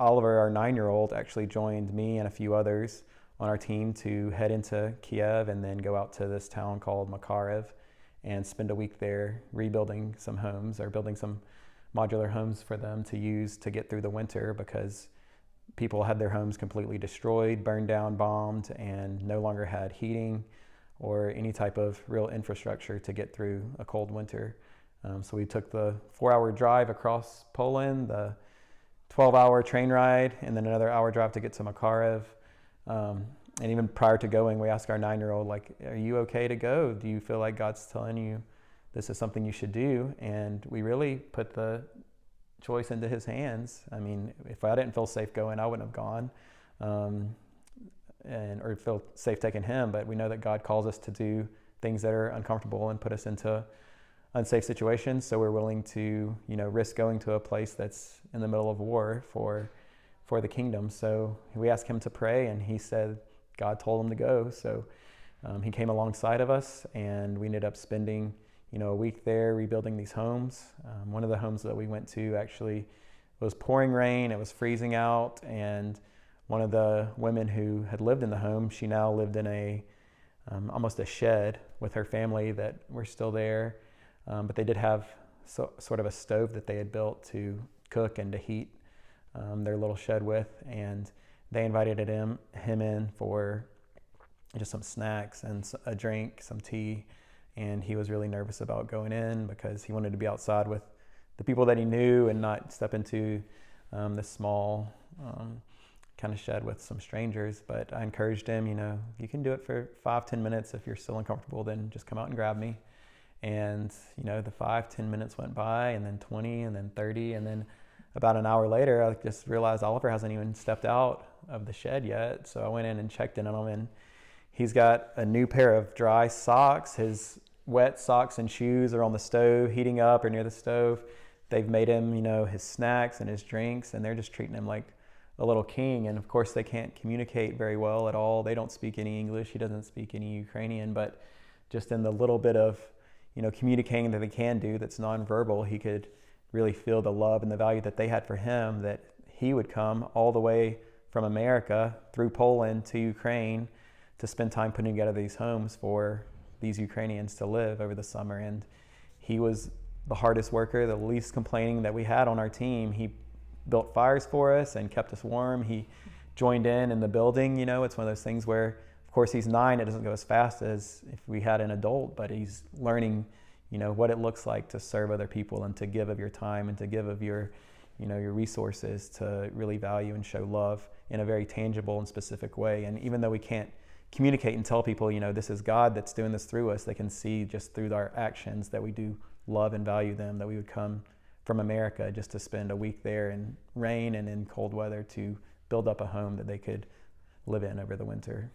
Oliver, our 9-year-old, actually joined me and a few others on our team to head into Kiev and then go out to this town called Makariv and spend a week there rebuilding some homes, or building some modular homes for them to use to get through the winter, because people had their homes completely destroyed, burned down, bombed, and no longer had heating or any type of real infrastructure to get through a cold winter. So we took the 4-hour drive across Poland, the 12-hour train ride, and then another hour drive to get to Makariv. And even prior to going, we asked our 9-year-old, like, are you okay to go? Do you feel like God's telling you this is something you should do? And we really put the choice into his hands. I mean, if I didn't feel safe going, I wouldn't have gone, or feel safe taking him. But we know that God calls us to do things that are uncomfortable and put us into unsafe situations. So we're willing to, risk going to a place that's in the middle of war for the kingdom. So we asked him to pray, and he said God told him to go. So he came alongside of us, and we ended up spending a week there rebuilding these homes. One of the homes that we went to actually was pouring rain. It was freezing out, and one of the women who had lived in the home, she now lived in almost a shed with her family that were still there. But they did have sort of a stove that they had built to cook and to heat their little shed with, and they invited him in for just some snacks and a drink, some tea. And he was really nervous about going in because he wanted to be outside with the people that he knew and not step into this small kind of shed with some strangers. But I encouraged him, you can do it for 5-10 minutes. If you're still uncomfortable, then just come out and grab me. And, the 5-10 minutes went by, and then 20, and then 30. And then about an hour later, I just realized Oliver hasn't even stepped out of the shed yet. So I went in and checked in on him, and he's got a new pair of dry socks. His wet socks and shoes are on the stove, heating up or near the stove. They've made him, his snacks and his drinks, and they're just treating him like a little king. And of course, they can't communicate very well at all. They don't speak any English. He doesn't speak any Ukrainian, but just in the little bit of, communicating that they can do that's nonverbal, he could really feel the love and the value that they had for him, that he would come all the way from America through Poland to Ukraine to spend time putting together these homes for these Ukrainians to live over the summer. And he was the hardest worker, the least complaining that we had on our team. He built fires for us and kept us warm. He joined in the building. It's one of those things where, of course, he's 9. It doesn't go as fast as if we had an adult, but he's learning, what it looks like to serve other people and to give of your time and to give of your resources, to really value and show love in a very tangible and specific way. And even though we can't communicate and tell people, this is God that's doing this through us, they can see just through our actions that we do love and value them, that we would come from America just to spend a week there in rain and in cold weather to build up a home that they could live in over the winter.